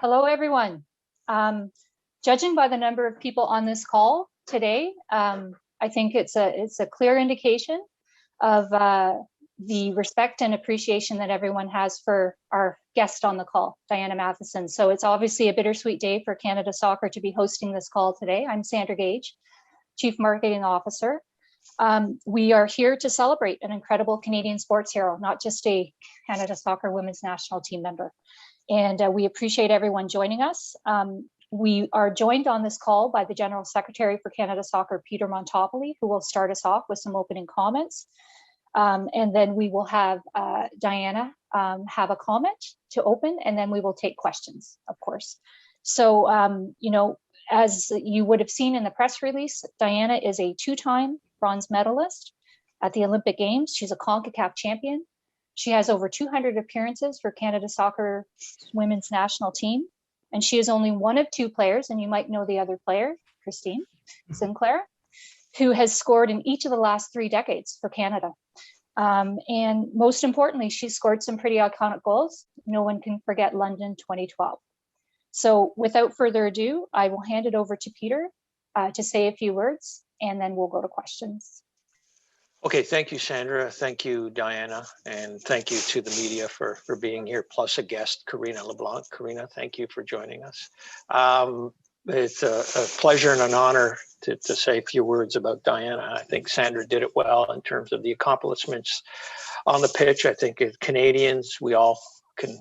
Hello, everyone. Judging by the number of people on this call today, I think it's a clear indication of the respect and appreciation that everyone has for our guest on the call, Diana Matheson. So it's obviously a bittersweet day for Canada Soccer to be hosting this call today. I'm Sandra Gage, Chief Marketing Officer. We are here to celebrate an incredible Canadian sports hero, not just a Canada Soccer women's national team member. And we appreciate everyone joining us. We are joined on this call by the General Secretary for Canada Soccer, Peter Montopoli, who will start us off with some opening comments. And then we will have Diana have a comment to open, and then we will take questions, of course. So, as you would have seen in the press release, Diana is a two-time bronze medalist at the Olympic Games. She's a CONCACAF champion. She has over 200 appearances for Canada Soccer women's national team. And she is only one of two players, and you might know the other player, Christine Sinclair, who has scored in each of the last 3 decades for Canada. And most importantly, she scored some pretty iconic goals. No one can forget London 2012. So without further ado, I will hand it over to Peter to say a few words, and then we'll go to questions. Okay, thank you, Sandra. Thank you, Diana. And thank you to the media for being here, plus a guest, Karina LeBlanc. Karina, thank you for joining us. It's a pleasure and an honor to say a few words about Diana. I think Sandra did it well in terms of the accomplishments on the pitch. I think as Canadians, we all can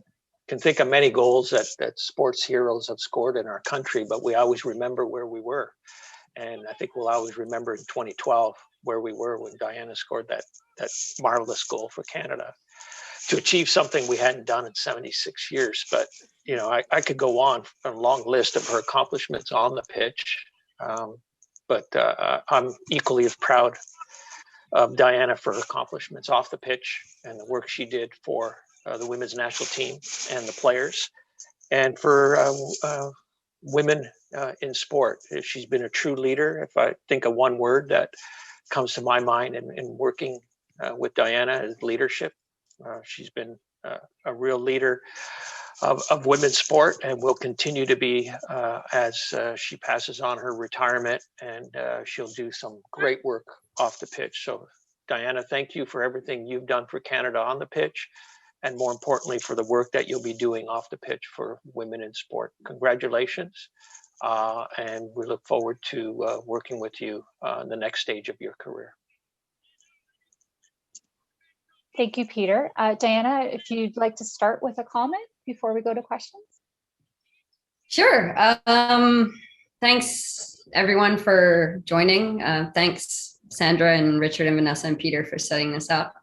think of many goals that sports heroes have scored in our country, but we always remember where we were. And I think we'll always remember in 2012 where we were when Diana scored that marvelous goal for Canada to achieve something we hadn't done in 76 years. But, I could go on a long list of her accomplishments on the pitch. But I'm equally as proud of Diana for her accomplishments off the pitch and the work she did for the women's national team and the players, and for women in sport. She's been a true leader. If I think of one word that comes to my mind in working with Diana is leadership. She's been a real leader of women's sport, and will continue to be as she passes on her retirement, and she'll do some great work off the pitch. So Diana, thank you for everything you've done for Canada on the pitch, and more importantly, for the work that you'll be doing off the pitch for women in sport. Congratulations. And we look forward to working with you in the next stage of your career. Thank you, Peter. Diana, if you'd like to start with a comment before we go to questions. Sure. Thanks, everyone, for joining. Thanks, Sandra and Richard and Vanessa and Peter for setting this up.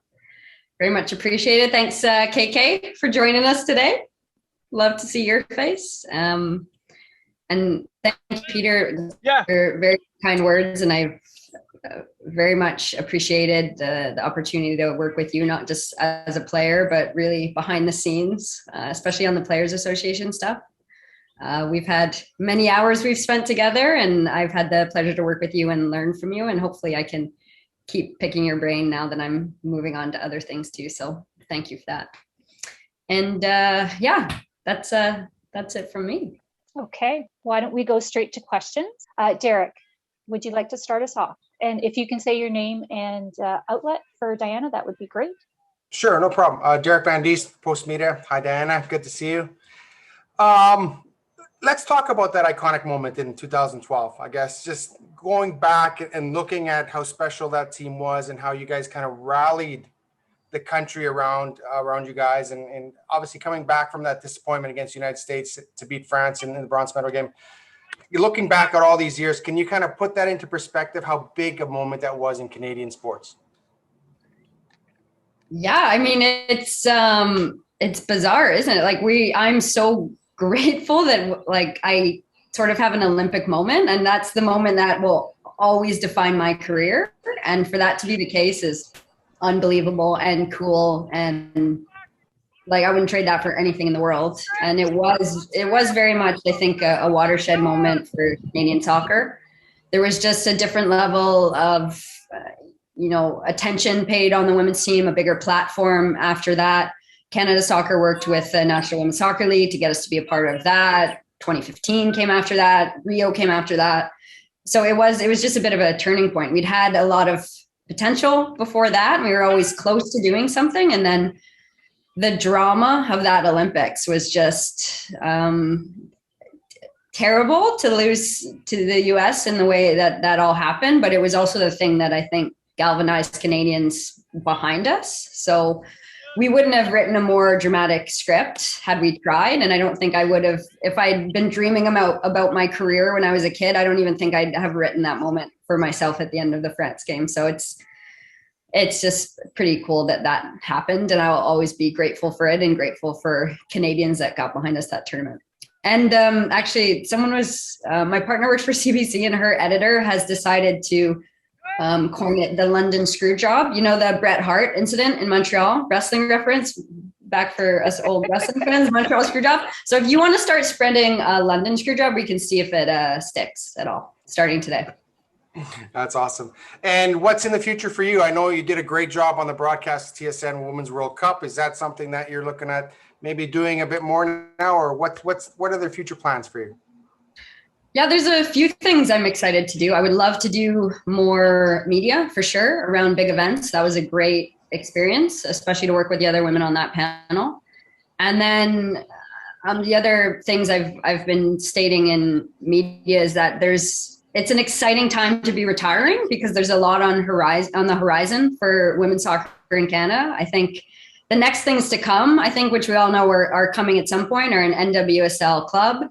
Very much appreciated. Thanks, KK, for joining us today. Love to see your face. And thank you, Peter, for very kind words. And I've very much appreciated the opportunity to work with you, not just as a player, but really behind the scenes, especially on the Players Association stuff. We've had many hours we've spent together, and I've had the pleasure to work with you and learn from you. And hopefully I can keep picking your brain now that I'm moving on to other things too. So thank you for that. And that's it from me. Okay, why don't we go straight to questions? Derek, would you like to start us off? And if you can say your name and outlet for Diana, that would be great. Sure, no problem. Derek Van Diest, Post Media. Hi, Diana. Good to see you. Let's talk about that iconic moment in 2012. I guess just going back and looking at how special that team was and how you guys kind of rallied the country around you guys, and obviously coming back from that disappointment against the United States to beat France in the bronze medal game. You're looking back at all these years, can you kind of put that into perspective, how big a moment that was in Canadian sports? Yeah, I mean, it's bizarre, isn't it? I'm so grateful that I sort of have an Olympic moment, and that's the moment that will always define my career. And for that to be the case is unbelievable and cool, and I wouldn't trade that for anything in the world. And it was very much, I think, a watershed moment for Canadian soccer. There was just a different level of attention paid on the women's team, a bigger platform after that. Canada Soccer worked with the National Women's Soccer League to get us to be a part of that. 2015 came after that. Rio came after that. So it was just a bit of a turning point. We'd had a lot of potential before that, and we were always close to doing something. And then the drama of that Olympics was just terrible, to lose to the US in the way that all happened. But it was also the thing that I think galvanized Canadians behind us. So we wouldn't have written a more dramatic script had we tried. And I don't think I would have, if I'd been dreaming about my career when I was a kid, I don't even think I'd have written that moment for myself at the end of the France game. So it's just pretty cool that happened. And I'll always be grateful for it and grateful for Canadians that got behind us that tournament. And actually, my partner works for CBC, and her editor has decided to coin it the London screw job. You know, the Bret Hart incident in Montreal, wrestling reference back for us old wrestling fans, Montreal screw job. So if you want to start spreading London screw job, we can see if it sticks at all, starting today. That's awesome. And what's in the future for you? I know you did a great job on the broadcast of TSN Women's World Cup. Is that something that you're looking at maybe doing a bit more now, or what are the future plans for you? Yeah, there's a few things I'm excited to do. I would love to do more media for sure around big events. That was a great experience, especially to work with the other women on that panel. And then the other things I've been stating in media is that it's an exciting time to be retiring, because there's a lot on the horizon for women's soccer in Canada. I think the next things to come, which we all know are coming at some point, are an NWSL club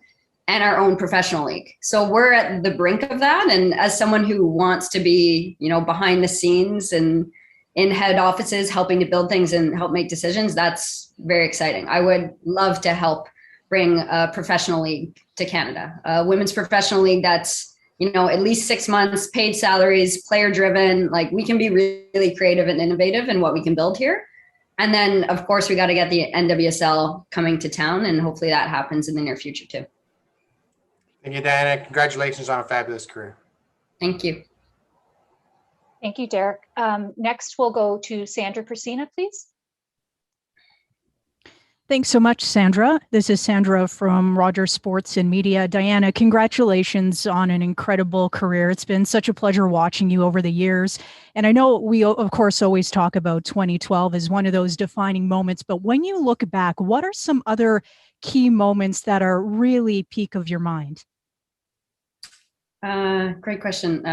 and our own professional league. So we're at the brink of that. And as someone who wants to be, behind the scenes and in head offices, helping to build things and help make decisions, that's very exciting. I would love to help bring a professional league to Canada, a women's professional league that's, at least 6 months, paid salaries, player driven. Like, we can be really creative and innovative in what we can build here. And then, of course, we got to get the NWSL coming to town, and hopefully that happens in the near future too. Thank you, Diana. Congratulations on a fabulous career. Thank you. Thank you, Derek. Next, we'll go to Sandra Persina, please. Thanks so much, Sandra. This is Sandra from Rogers Sports and Media. Diana, congratulations on an incredible career. It's been such a pleasure watching you over the years. And I know we, of course, always talk about 2012 as one of those defining moments. But when you look back, what are some other key moments that are really peak of your mind? Great question.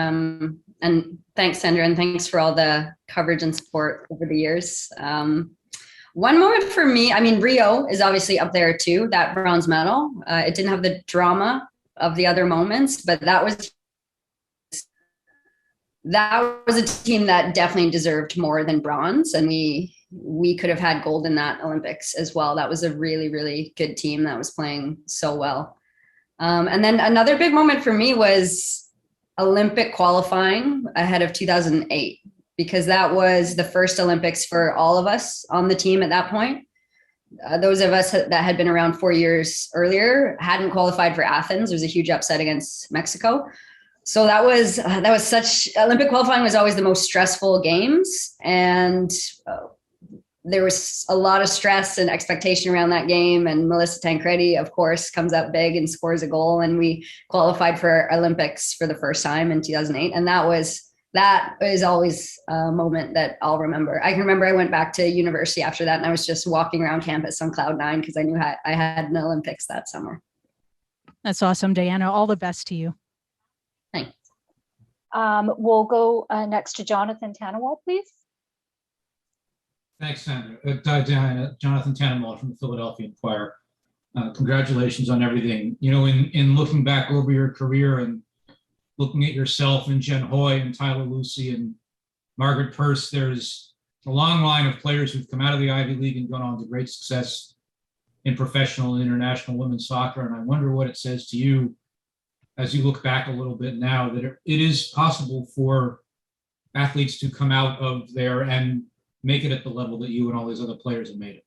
And thanks, Sandra, and thanks for all the coverage and support over the years. One moment for me, Rio is obviously up there too, that bronze medal. It didn't have the drama of the other moments, but that was a team that definitely deserved more than bronze. And we could have had gold in that Olympics as well. That was a really, really good team that was playing so well. And then another big moment for me was Olympic qualifying ahead of 2008. Because that was the first Olympics for all of us on the team at that point. Those of us that had been around 4 years earlier hadn't qualified for Athens. There was a huge upset against Mexico. So that was such, Olympic qualifying was always the most stressful games. And there was a lot of stress and expectation around that game. And Melissa Tancredi, of course, comes up big and scores a goal. And we qualified for Olympics for the first time in 2008. And that is always a moment that I'll remember. I can remember I went back to university after that, and I was just walking around campus on cloud 9 because I knew I had an Olympics that summer. That's awesome, Diana. All the best to you. Thanks. We'll go next to Jonathan Tannewald, please. Thanks, Sandra. Diana, Jonathan Tannewald from the Philadelphia Inquirer. Congratulations on everything. In looking back over your career and looking at yourself and Jen Hoy and Tyler Lucy and Margaret Purse, there's a long line of players who've come out of the Ivy League and gone on to great success in professional and international women's soccer. And I wonder what it says to you as you look back a little bit now, that it is possible for athletes to come out of there and make it at the level that you and all these other players have made it.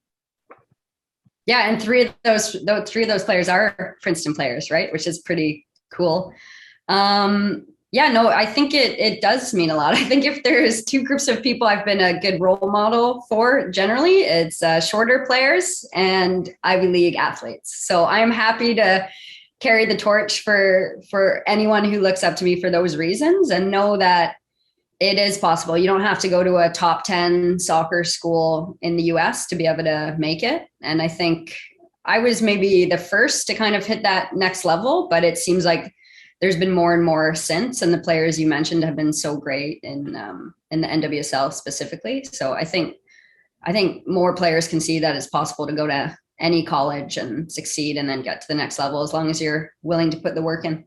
Yeah, and three of those players are Princeton players, right? Which is pretty cool. Yeah, no, I think it does mean a lot. I think if there's two groups of people I've been a good role model for, generally, it's shorter players and Ivy League athletes. So I'm happy to carry the torch for anyone who looks up to me for those reasons, and know that it is possible. You don't have to go to a top 10 soccer school in the US to be able to make it. And I think I was maybe the first to kind of hit that next level, but it seems like there's been more and more since, and the players you mentioned have been so great in the NWSL specifically. So I think more players can see that it's possible to go to any college and succeed and then get to the next level, as long as you're willing to put the work in.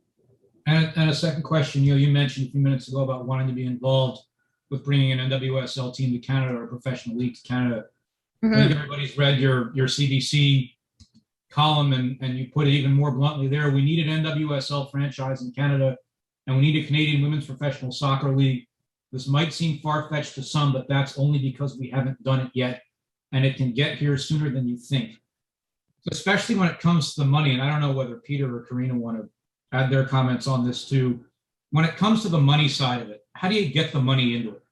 And a second question, you mentioned a few minutes ago about wanting to be involved with bringing an NWSL team to Canada or a professional league to Canada. I think everybody's read your CBC column, and you put it even more bluntly there. We need an NWSL franchise in Canada, and we need a Canadian Women's Professional Soccer League. This might seem far-fetched to some, but that's only because we haven't done it yet, and it can get here sooner than you think. Especially when it comes to the money, and I don't know whether Peter or Karina want to add their comments on this too. When it comes to the money side of it, how do you get the money into it?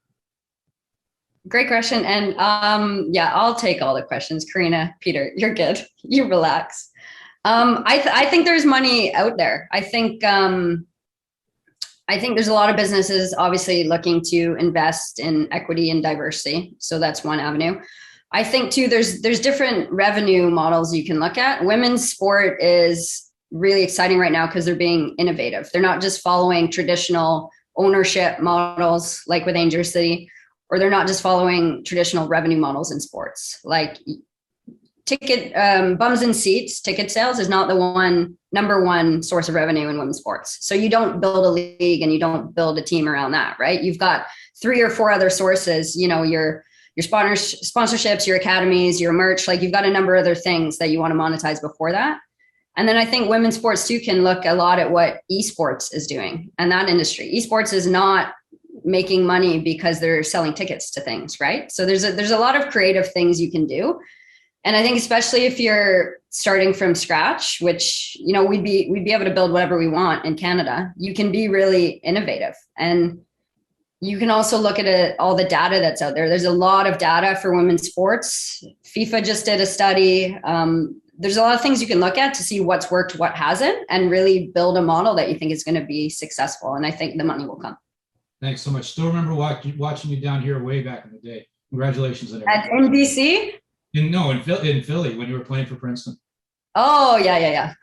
Great question. And yeah, I'll take all the questions. Karina, Peter, you're good. You relax. I think there's money out there. I think there's a lot of businesses obviously looking to invest in equity and diversity. So that's one avenue. I think too, there's different revenue models you can look at. Women's sport is really exciting right now because they're being innovative. They're not just following traditional ownership models like with Angel City, or they're not just following traditional revenue models in sports. Like ticket bums and seats, ticket sales is not the number one source of revenue in women's sports. So you don't build a league and you don't build a team around that, right? You've got 3 or 4 other sources, your sponsorships, your academies, your merch, like you've got a number of other things that you want to monetize before that. And then I think women's sports too can look a lot at what esports is doing and that industry. Esports is not making money because they're selling tickets to things, right? So there's a lot of creative things you can do. And I think especially if you're starting from scratch, which, we'd be able to build whatever we want in Canada, you can be really innovative. And you can also look at all the data that's out there. There's a lot of data for women's sports. FIFA just did a study. There's a lot of things you can look at to see what's worked, what hasn't, and really build a model that you think is going to be successful. And I think the money will come. Thanks so much. Still remember watching you down here way back in the day. Congratulations on everything. In BC? In Philly when you were playing for Princeton. Oh, yeah.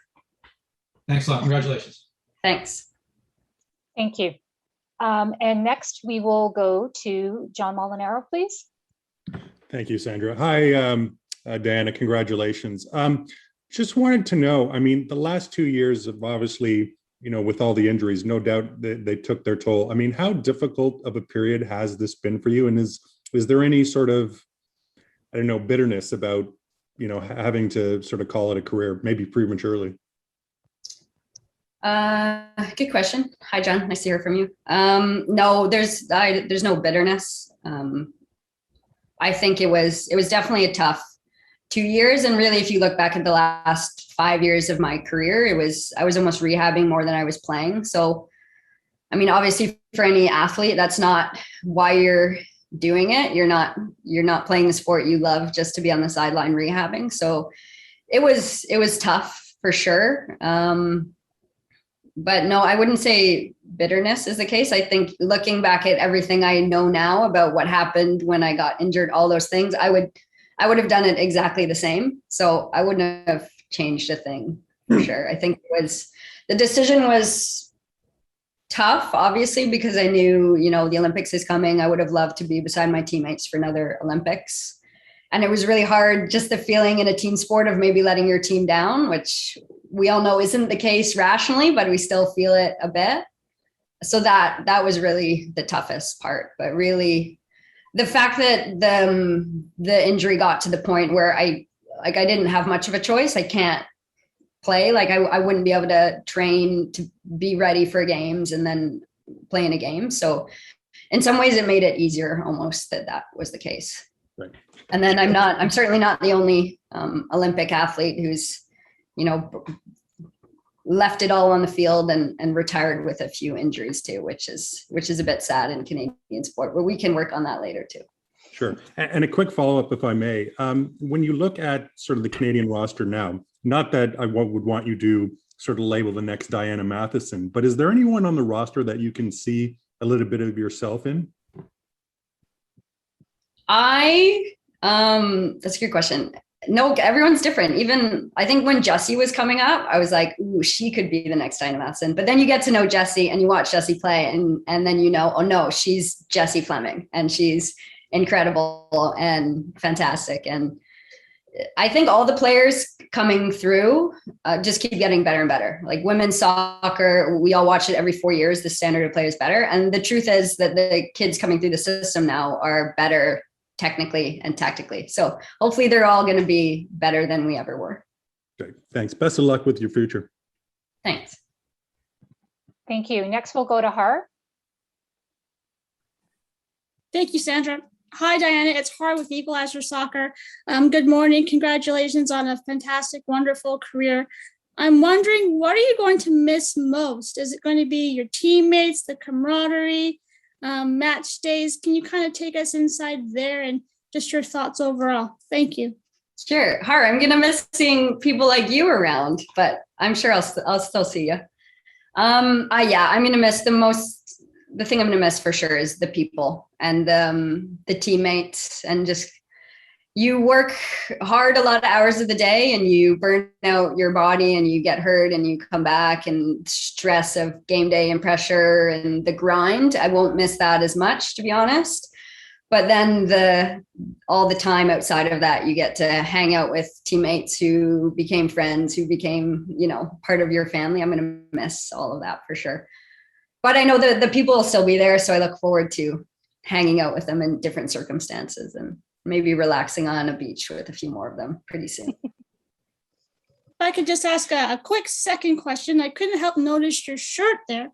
Thanks a lot. Congratulations. Thanks. Thank you. And next we will go to John Molinaro, please. Thank you, Sandra. Hi, Diana, congratulations. Just wanted to know, the last 2 years have obviously, with all the injuries, no doubt they took their toll. How difficult of a period has this been for you? And is there any sort of, bitterness about, having to sort of call it a career, maybe prematurely? Good question. Hi, John. Nice to hear from you. No, there's no bitterness. I think it was definitely a tough 2 years. And really, if you look back at the last 5 years of my career, I was almost rehabbing more than I was playing. So, obviously for any athlete, that's not why you're doing it. You're not playing the sport you love just to be on the sideline rehabbing. So it was tough for sure. But no, I wouldn't say bitterness is the case. I think looking back at everything I know now about what happened when I got injured, all those things, I would have done it exactly the same. So I wouldn't have changed a thing for sure. I think the decision was tough, obviously, because I knew, the Olympics is coming. I would have loved to be beside my teammates for another Olympics. And it was really hard, just the feeling in a team sport of maybe letting your team down, which we all know isn't the case rationally, but we still feel it a bit. So that was really the toughest part. But really, the fact that the injury got to the point where I didn't have much of a choice. I can't play. I wouldn't be able to train to be ready for games and then play in a game. So in some ways it made it easier almost that was the case. Right. And then I'm certainly not the only Olympic athlete who's, left it all on the field and retired with a few injuries too, which is a bit sad in Canadian sport, but we can work on that later too. Sure. And a quick follow-up, if I may. When you look at sort of the Canadian roster now, not that I would want you to sort of label the next Diana Matheson, but is there anyone on the roster that you can see a little bit of yourself in? That's a good question. No, everyone's different. Even I think when Jessie was coming up, I was like, ooh, she could be the next Diana Matheson. But then you get to know Jessie and you watch Jessie play and then you know, oh no, she's Jessie Fleming and she's incredible and fantastic. And I think all the players coming through just keep getting better and better. Like women's soccer, we all watch it every 4 years. The standard of play is better. And the truth is that the kids coming through the system now are better technically and tactically. So hopefully they're all going to be better than we ever were. Great. Thanks. Best of luck with your future. Thanks. Thank you. Next, we'll go to Har. Thank you, Sandra. Hi, Diana. It's Har with Equalizer Soccer. Good morning. Congratulations on a fantastic, wonderful career. I'm wondering, what are you going to miss most? Is it going to be your teammates, the camaraderie, match days? Can you kind of take us inside there and just your thoughts overall? Thank you. Sure. Har, I'm going to miss seeing people like you around, but I'm sure I'll still see you. I'm going to miss the thing I'm going to miss for sure is the people and the teammates, and just you work hard a lot of hours of the day and you burn out your body and you get hurt and you come back, and stress of game day and pressure and the grind. I won't miss that as much, to be honest. But then all the time outside of that, you get to hang out with teammates who became friends, who became, part of your family. I'm going to miss all of that for sure. But I know the people will still be there. So I look forward to hanging out with them in different circumstances and maybe relaxing on a beach with a few more of them pretty soon. If I could just ask a quick second question. I couldn't help notice your shirt there.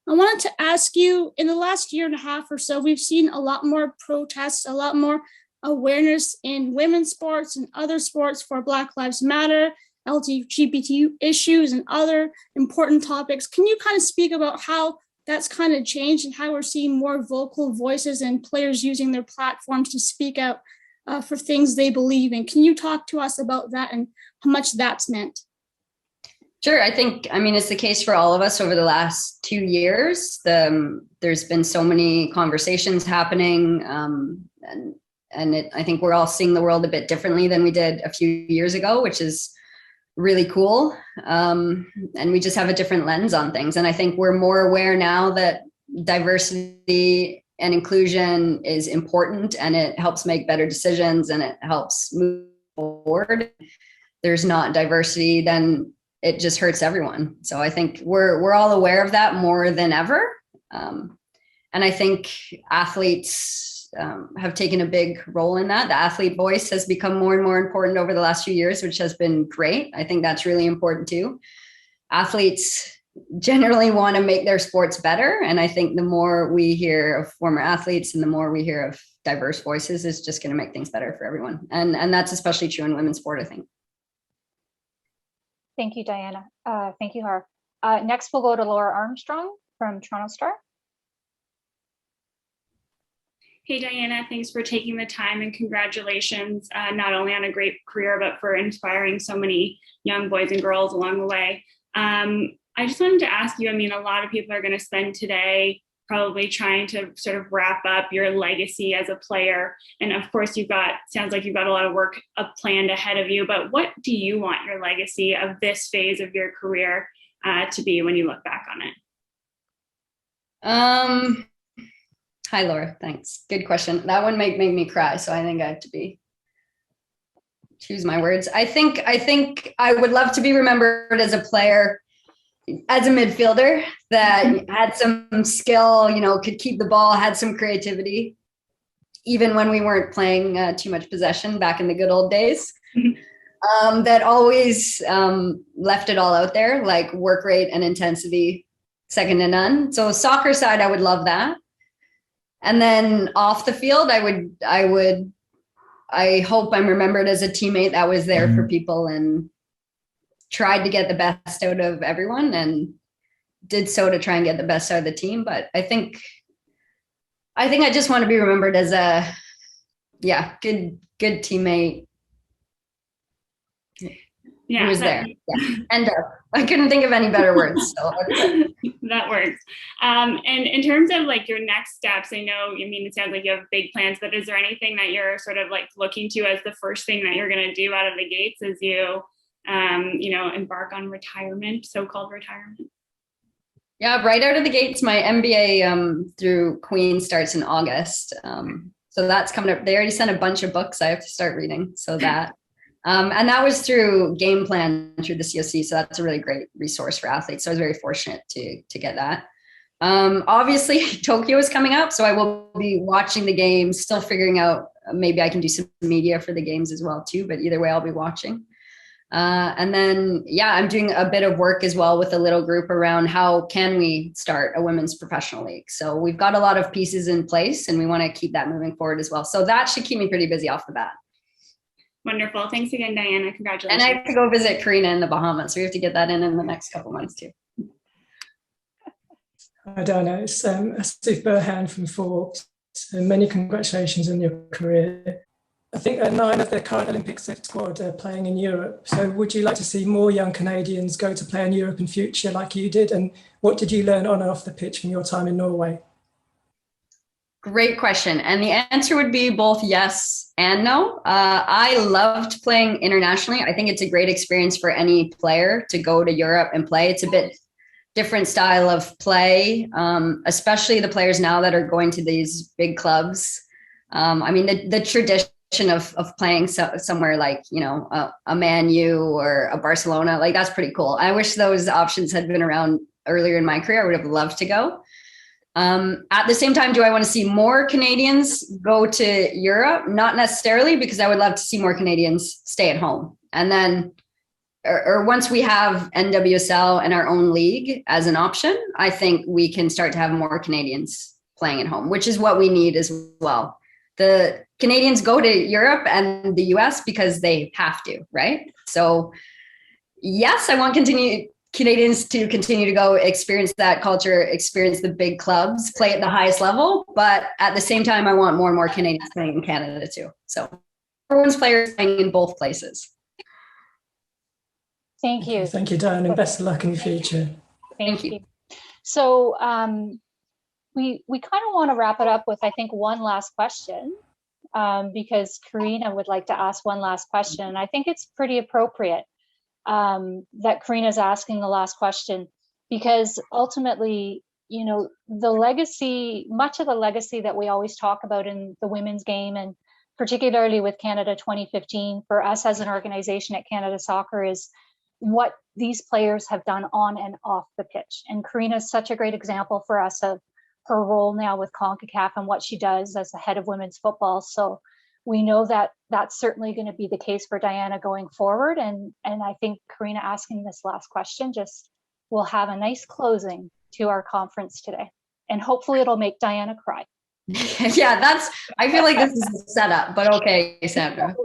I wanted to ask you, in the last year and a half or so, we've seen a lot more protests, a lot more awareness in women's sports and other sports for Black Lives Matter, LGBT issues, and other important topics. Can you kind of speak about how that's kind of changed and how we're seeing more vocal voices and players using their platforms to speak out for things they believe in? Can you talk to us about that and how much that's meant? Sure. It's the case for all of us over the last 2 years. There's been so many conversations happening, I think we're all seeing the world a bit differently than we did a few years ago, which is really cool. And we just have a different lens on things. And I think we're more aware now that diversity and inclusion is important, and it helps make better decisions and it helps move forward. There's not diversity, then it just hurts everyone. So I think we're all aware of that more than ever. And I think athletes have taken a big role in that. The athlete voice has become more and more important over the last few years, which has been great. I think that's really important too. Athletes generally want to make their sports better. And I think the more we hear of former athletes and the more we hear of diverse voices is just going to make things better for everyone. And that's especially true in women's sport, I think. Thank you, Diana. Thank you, Har. Next, we'll go to Laura Armstrong from Toronto Star. Hey, Diana, thanks for taking the time, and congratulations, not only on a great career, but for inspiring so many young boys and girls along the way. I just wanted to ask you, a lot of people are going to spend today probably trying to sort of wrap up your legacy as a player. And of course, sounds like you've got a lot of work planned ahead of you, but what do you want your legacy of this phase of your career to be when you look back on it? Hi, Laura. Thanks. Good question. That one make me cry. So I think I have to choose my words. I think I would love to be remembered as a player, as a midfielder that had some skill, could keep the ball, had some creativity, even when we weren't playing too much possession back in the good old days. That always left it all out there, like work rate and intensity, second to none. So soccer side, I would love that. And then off the field, I hope I'm remembered as a teammate that was there for people and tried to get the best out of everyone and did so to try and get the best out of the team. But I think I just want to be remembered as a, good teammate. Yeah, who was there. Yeah. And I couldn't think of any better words. So. That works. And in terms of like your next steps, I know, it sounds like you have big plans, but is there anything that you're sort of like looking to as the first thing that you're going to do out of the gates as you, embark on retirement, so-called retirement? Yeah, right out of the gates, my MBA through Queen starts in August. So that's coming up. They already sent a bunch of books I have to start reading. So that, and that was through Game Plan through the COC. So that's a really great resource for athletes. So I was very fortunate to get that. Obviously, Tokyo is coming up. So I will be watching the games, still figuring out, maybe I can do some media for the games as well too. But either way, I'll be watching. And then, I'm doing a bit of work as well with a little group around how can we start a women's professional league. So we've got a lot of pieces in place and we want to keep that moving forward as well. So that should keep me pretty busy off the bat. Wonderful. Thanks again, Diana. Congratulations. And I have to go visit Karina in the Bahamas. So we have to get that in the next couple months too. Hi, Diana. It's Steve Burhan from Forbes. And many congratulations on your career. I think 9 of the current Olympic squad are playing in Europe. So would you like to see more young Canadians go to play in Europe in future like you did? And what did you learn on and off the pitch from your time in Norway? Great question. And the answer would be both yes and no. I loved playing internationally. I think it's a great experience for any player to go to Europe and play. It's a bit different style of play, especially the players now that are going to these big clubs. The tradition of playing somewhere like, a Man U or a Barcelona, like that's pretty cool. I wish those options had been around earlier in my career. I would have loved to go. At the same time, do I want to see more Canadians go to Europe? Not necessarily, because I would love to see more Canadians stay at home. And then, or once we have NWSL and our own league as an option, I think we can start to have more Canadians playing at home, which is what we need as well. The Canadians go to Europe and the US because they have to, right? So yes, I want Canadians to continue to go experience that culture, experience the big clubs, play at the highest level. But at the same time, I want more and more Canadians playing in Canada too. So everyone's players playing in both places. Thank you. Thank you, Diane, and best of luck in the future. Thank you. So we kind of want to wrap it up with, I think, one last question, because Karina would like to ask one last question. And I think it's pretty appropriate that Karina's asking the last question, because ultimately, the legacy, much of the legacy that we always talk about in the women's game, and particularly with Canada 2015, for us as an organization at Canada Soccer, is what these players have done on and off the pitch. And Karina is such a great example for us of her role now with CONCACAF and what she does as the head of women's football. So we know that that's certainly going to be the case for Diana going forward. And I think Karina asking this last question just will have a nice closing to our conference today. And hopefully it'll make Diana cry. Yeah, I feel like this is a setup, but okay, Sandra.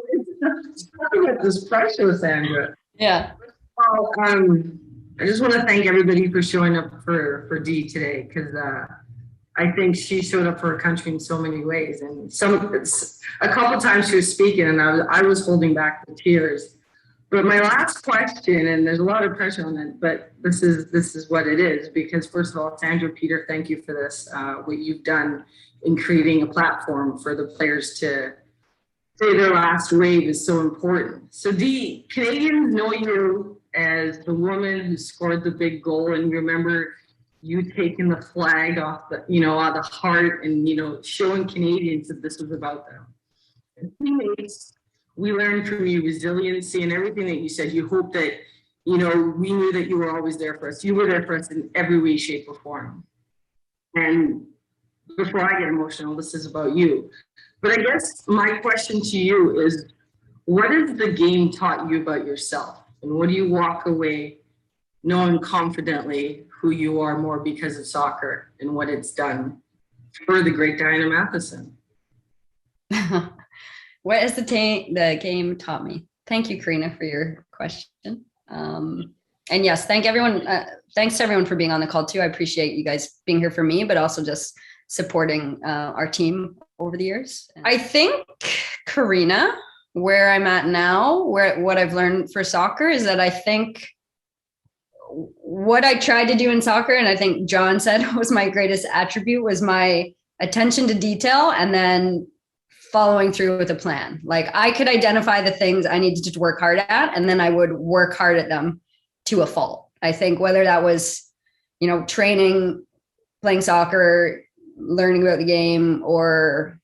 With this pressure, Sandra. Yeah. Well, I just want to thank everybody for showing up for Dee today, because I think she showed up for her country in so many ways. And a couple times she was speaking, and I was holding back the tears. But my last question, and there's a lot of pressure on it, but this is what it is, because first of all, Sandra, Peter, thank you for this. What you've done in creating a platform for the players to say their last wave is so important. So Dee, Canadians know you as the woman who scored the big goal, and remember you taking the flag off out of the heart, and showing Canadians that this was about them. And teammates, we learned from you resiliency and everything that you said. You hope that we knew that you were always there for us. You were there for us in every way, shape, or form. And before I get emotional, this is about you. But I guess my question to you is, what has the game taught you about yourself? And what do you walk away knowing confidently who you are more because of soccer and what it's done for the great Diana Matheson? What has the game taught me? Thank you, Karina, for your question. And yes, thanks to everyone for being on the call too. I appreciate you guys being here for me, but also just supporting our team over the years. I think, Karina, where I'm at now, what I've learned for soccer is that I think what I tried to do in soccer, and I think John said was my greatest attribute, was my attention to detail and then following through with a plan. Like I could identify the things I needed to work hard at, and then I would work hard at them to a fault. I think whether that was, training, playing soccer, learning about the game, or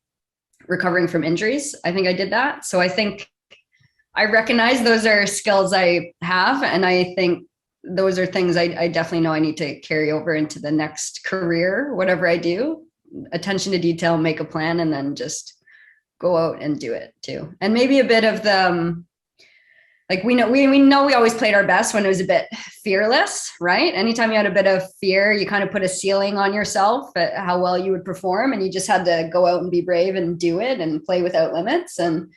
recovering from injuries, I think I did that. So I think I recognize those are skills I have, and I think those are things I definitely know I need to carry over into the next career, whatever I do. Attention to detail, make a plan, and then just go out and do it too. And maybe a bit of the, like we know we always played our best when it was a bit fearless, right? Anytime you had a bit of fear, you kind of put a ceiling on yourself at how well you would perform, and you just had to go out and be brave and do it and play without limits. And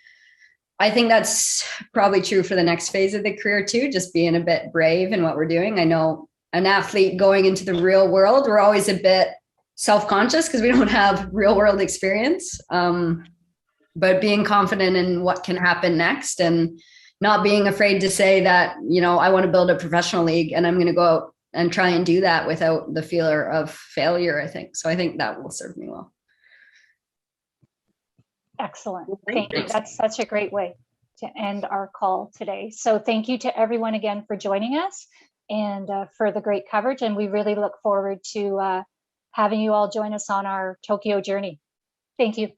I think that's probably true for the next phase of the career too, just being a bit brave in what we're doing. I know an athlete going into the real world, we're always a bit self-conscious because we don't have real world experience, but being confident in what can happen next and not being afraid to say that, I want to build a professional league and I'm going to go out and try and do that without the fear of failure, I think. So I think that will serve me well. Excellent. Thank you. That's such a great way to end our call today. So thank you to everyone again for joining us and for the great coverage. And we really look forward to having you all join us on our Tokyo journey. Thank you.